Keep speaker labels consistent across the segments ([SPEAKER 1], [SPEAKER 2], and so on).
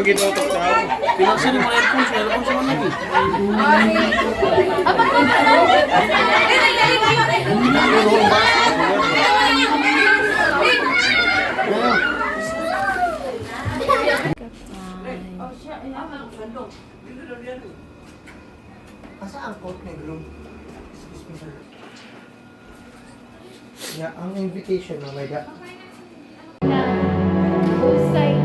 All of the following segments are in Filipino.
[SPEAKER 1] ginotok sa ako. Pinaksa ni mga airphones sa managi.
[SPEAKER 2] Apa ko na?
[SPEAKER 3] Asa ang coat negro? Excuse me, sir. Yeah, ang invitation na may da.
[SPEAKER 2] Husay.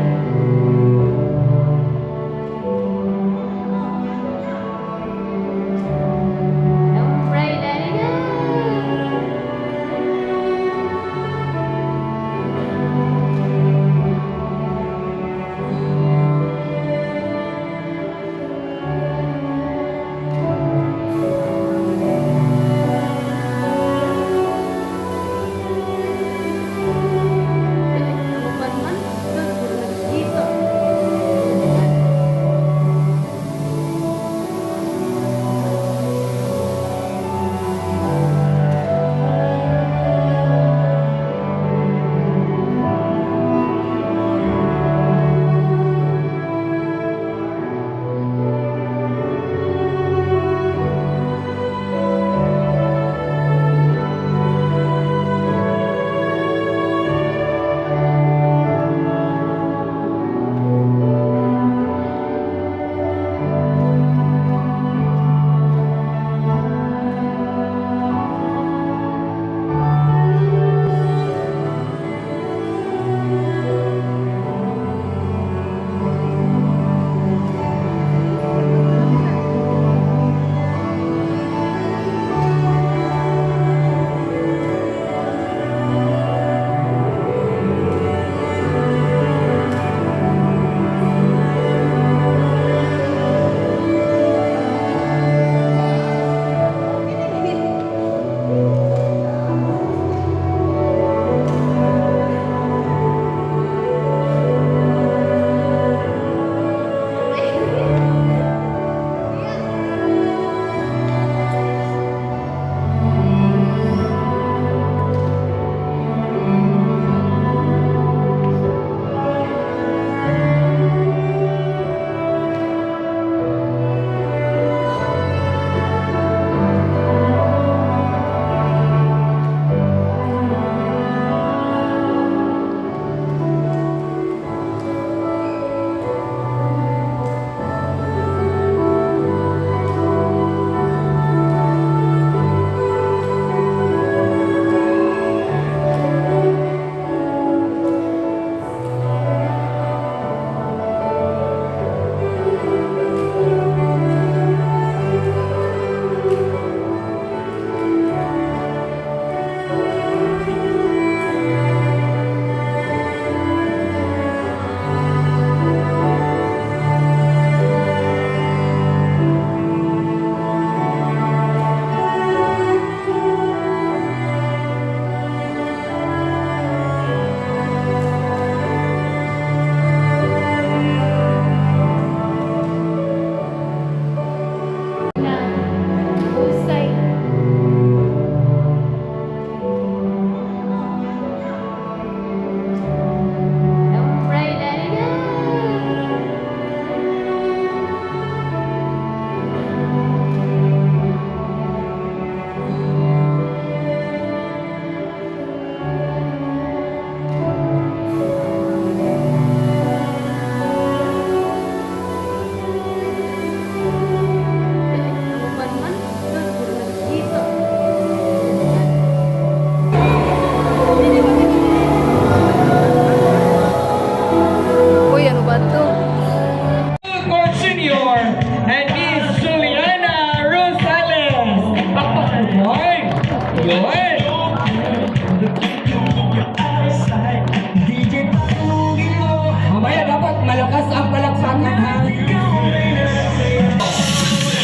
[SPEAKER 4] Malakas ang palakpakan ha.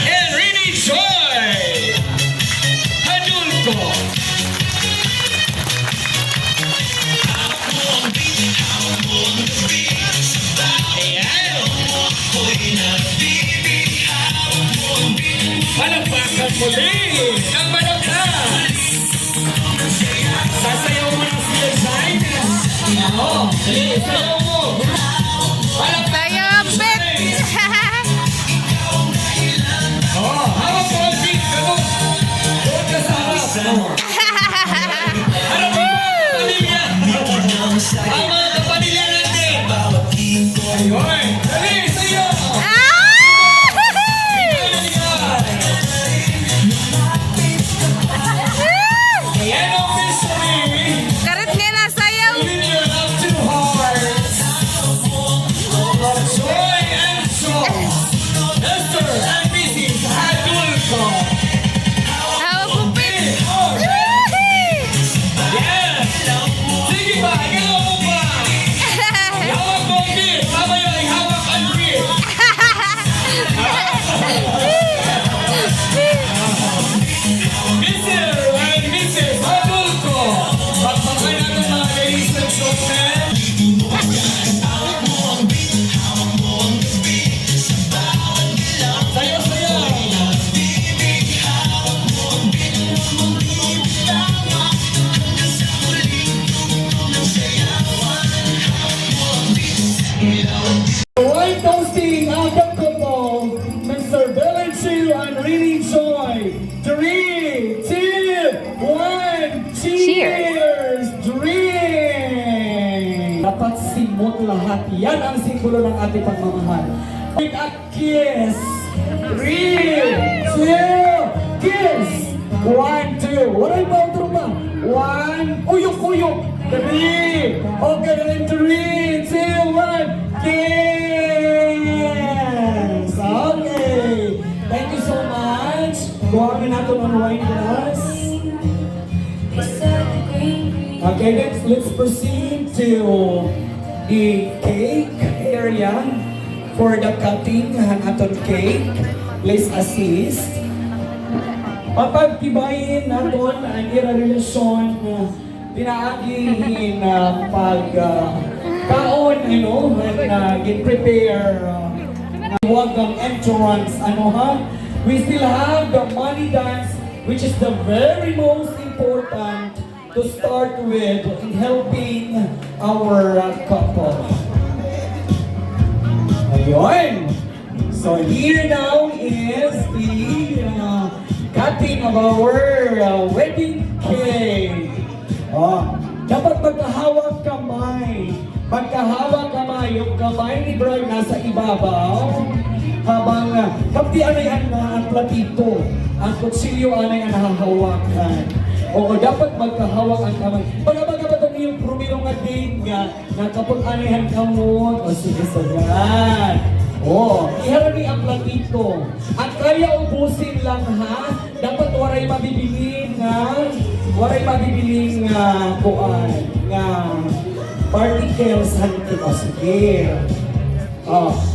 [SPEAKER 5] And Rini Joy Hadulco. Palakpakan muli ang malakpas. Sasayaw mo na si Design. Oo, sayaw mo.
[SPEAKER 2] Sayang,
[SPEAKER 5] ang mga kapamilya natin. Ayun. Dali, sa'yo. Ayan ang mystery.
[SPEAKER 2] Karit nga na sayaw.
[SPEAKER 5] Linear of two hearts. Of joy and sorrow. Esther and Mrs. Hadulco.
[SPEAKER 2] Hawak mo pa.
[SPEAKER 5] Yes! Sige ba? Ikaw mo ba? Hawak mo ang beer. Mamaya ay hawak ang beer. Mr. and Mrs. Hadulco. Pagpapay natin mga ladies and gentlemen. Sayo, sayo. White toasting ang couple, Mr. Billy Chu and Rini Joy. 3, 2, 1, cheers! Drink! Dapat simot lahat. Yan ang simbolo ng ating pagmamahal. With a kiss. 3, 2, kiss! 1, 2. Waray ba ang trupa? 1, uyok-uyok. 3, okay, then 3, 2, 1, kiss! Okay. Thank you so much. Kuhamin natin ang wine glass. Okay, let's proceed to the cake area for the cutting ng aton cake. Please assist. Mapagtibayin natin ang ira-relasyon na pinaagihin na pag-kaon, when get-prepare welcome entrance, we still have the money dance, which is the very most important to start with in helping our couple. Ayun! So here now is the cutting of our wedding cake. Dapat magkahawak kamay. Magkahawak kamay. Yung kamay ni bride nasa ibabaw. Habang kapti anay ang platito. Ang kutsilyo anay ang nahahawakan. Oo, dapat magkahawak ang kamay. Pagabaga ba itong iyong prumilong ating na kapag anayan kamot. O sige sa yan. Oo, iharami ang platito. At kaya ubusin lang ha. Dapat waray mabibiling kuan nga particles hanti o sige.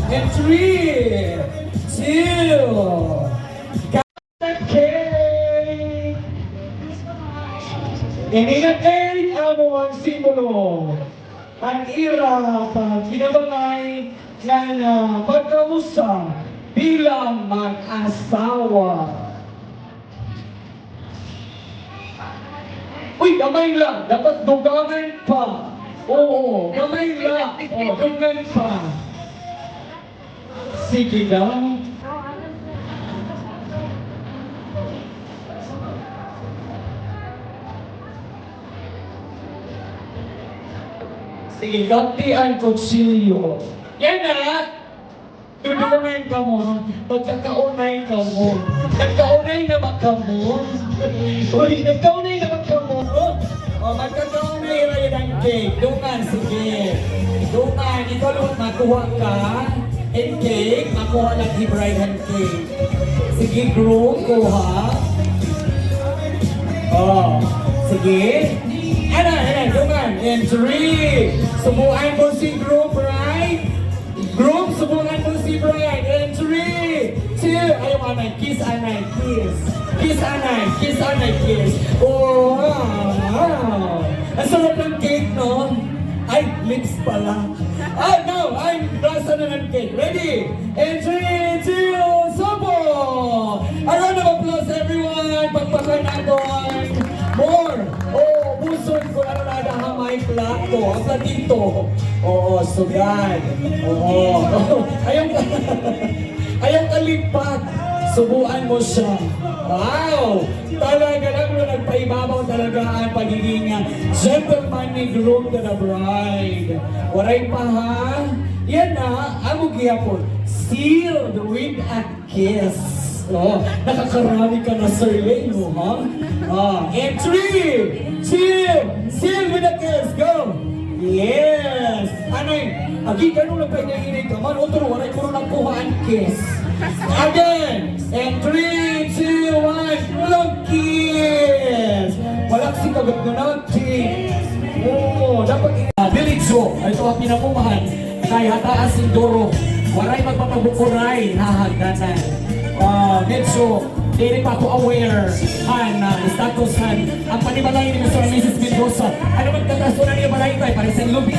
[SPEAKER 5] And 3, 2, cake! Ininagay ang mga simbolo. Ang ira pag kinabangay na pagkamusta bilang mag-asawa. Uy, gamay lang. Dapat dugangan pa. Oo, gamay lang. O, dugangan pa. Sige lang. Sige, gantian kutsilyo. Yan na! Tudungan ka mo. Pagkakaunay ka mo. Nagkaunay naman ka mo. Uy, nagkaunay naman ka mo. O, magkakaunay rin ang cake. Dungan, sige. Dungan, ikaw lang makuha ka. And cake, makuha ng hibrayan cake. Sige, groom, kuha. O, sige. Ano, dungan. And 3. Subuan mo si groom, right? Groom, subukan mo si bride. And 3, 2, ayaw anay, kiss anay, kiss. Kiss anay, kiss anay, kiss. Oh, wow. Ang sarap ng cake, no? Ay, lips pala. No, I'm rasa na ng cake. Ready? And 3, 2, sobo! A round of applause, everyone. Pagpakan natin. More. Oh, buson ko na nadahamay plato. Ang platito. Oo, sugan. Oo. Ayaw kalipat. Subuan mo siya. Wow! Talaga lang mo nagpaibabaw talaga ang pagiging gentleman ni groom to the bride. Waray pa ha? Yan na, amo gihapon. Sealed with a kiss. Oh, nakakarami ka na Sir Leo, ha? And 3, 2, seal with a kiss, go! Yes! Ano yun? Agi, ganun lang pa inainay ka man. Otro, waray ko rin ang kuhaan kiss. Again! And 3, 2, 1, long kiss! Walang si kagat na natin. Oh, dapat Billy Joe, ito ang pinapumahan. Kay hataas si Doro. Waray magpapabukuray, hahagdanan. Medyo, hindi pa ako aware status ang panibalay ni Mr. and Mrs. Mendoza. Ano man kataso na niya balay ko ay pares sa lubi.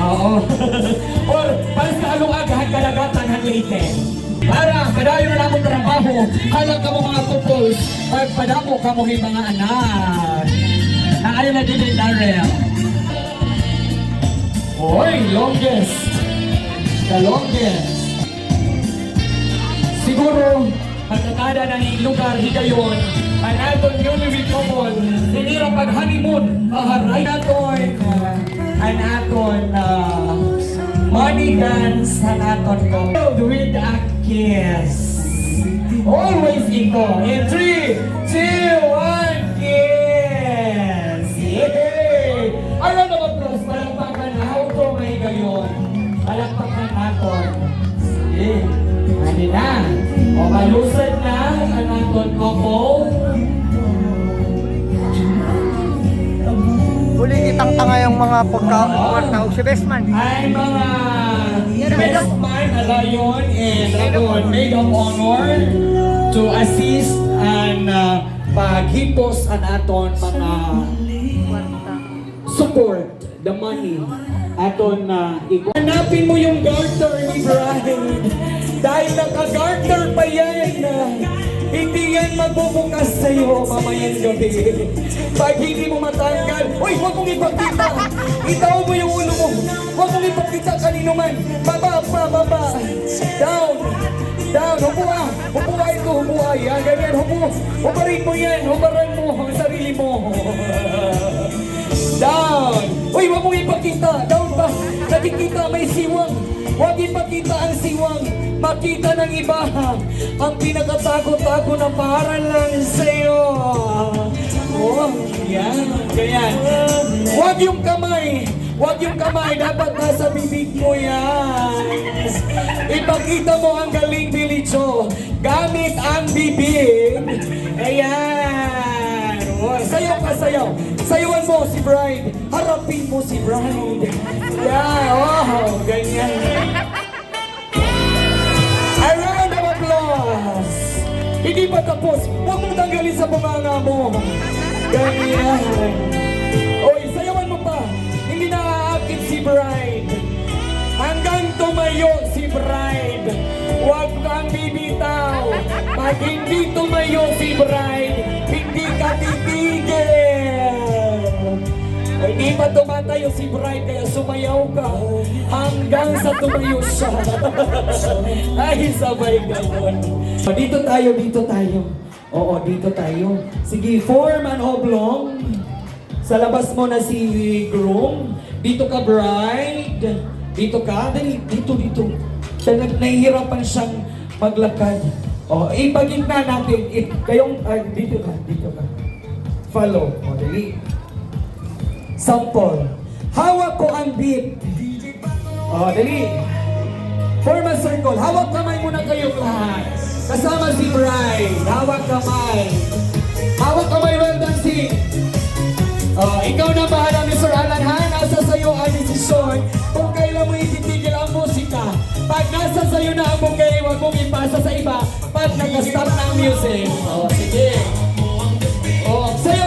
[SPEAKER 5] Oo. Or pares ka along agahan kalagatan ang late. Para padayon na namong trabaho, halang ka mo mga couples, padamo ka mo mga anak. Naayon na din yung Darrell. Oy, longest. The longest. Siguro, pagkakada na ng lugar, higayon, ang aton newlywed couple, sinira pag-honeymoon, maharay naton, ang aton money dance, ang aton couple with a kiss. Always ito. In 3, 2, 1, kiss! Yay! Ano naman plus, palakpakan na, how to may gayon? Palakpakan naton. Sige. Ano na? O malusad na ang aton couple.
[SPEAKER 3] Huli kitang tanga yung mga pagkakawag si Bestman.
[SPEAKER 5] Ay mga best man, alayon, and aton maid of honor to assist and paghipos ang aton mga support, the money. Aton hanapin mo yung garter ni Brian. Dahil naka-garter pa yan. Hindi yan magbubukas sa'yo mamayang gabi. Pag hindi mo matanggal, uy, huwag mong ipagkita. Itaw mo yung ulo mo. Huwag mong ipagkita kanino man. Baba, baba. Down. Down. Hubuha. Hubuha ito. Hubuha. Yan, ganyan. Hubarin mo yan. Hubaran mo ang sarili mo. Down. Uy, huwag mong ipagkita. Down ba? Nakikita may siwang. Huwag ipakita ang siwang. Makita ng iba ang pinakatago-tago na para lang sa'yo. Oh, yan. Ganyan. Huwag yung kamay. Huwag yung kamay. Dapat nasa bibig mo yan. Ipakita mo ang galing, Billy Joe. Gamit ang bibig. Ayan. Oh, sayaw ka, sayaw. Sayawan mo si Bride. Harapin mo si Bride. Yeah, oh, ganyan. A round of applause. Hindi pa tapos. Huwag mong tanggalin sa bunganga mo. Ganyan. Oy, sayawan mo pa. Hindi naaakit si Bride. Hanggang tumayo si Bride. Huwag kang bibitaw. Pag hindi tumayo si Bride, hindi ka titigil. Hindi pa tumatayo si Bride, kaya sumayaw ka hanggang sa tumayo siya. Ay, sabay gano'n. Dito tayo. Oo, dito tayo. Sige, form an oblong. Sa labas mo na si groom. Dito ka, bride. Dito ka. Dali, dito. Nahihirapan siyang maglakad. O, ipagigna natin. Kayong, dito ka. Follow. O, dali. Sample. Hawak ko ang beat. O, dali. Form a circle. Hawak kamay muna kayo lahat. Kasama si Bride. Hawak kamay. Hawak kamay, well done, sing. Ikaw na bahala, Mr. Alan, ha? Nasa sayo ang desisyon kung kailan mo ititigil ang musika. Pag nasa sayo na ang bugay, huwag mong ipasa sa iba pag nag-stop na ang music. Sige.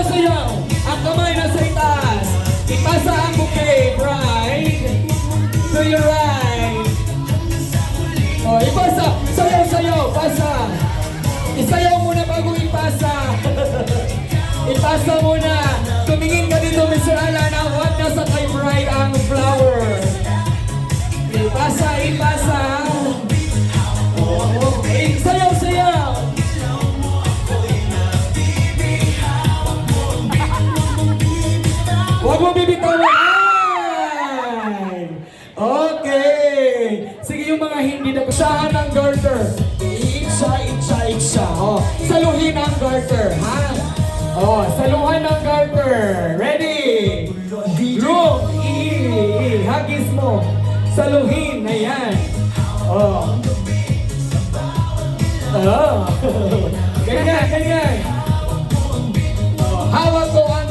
[SPEAKER 5] Sayaw. Ang kamay nasa itaas. Ipasa ang bouquet, Bride. To your right. Ipasa. Sayaw. Pasa. Isayaw muna bago ipasa. Ipasa muna. Tumingin ka dito, Mr. Alan. Huwag nasa kay Bride ang flower. Ipasa. Sayaw. yung mga hindi nagsahan ng garter. Itsa. Oh, saluhin ang garter, ha? Oh, saluhan ng garter. Ready? Group, hagis mo. Saluhin, ayan. Oh. Oh. Ganyan. Oh, hawak ko ang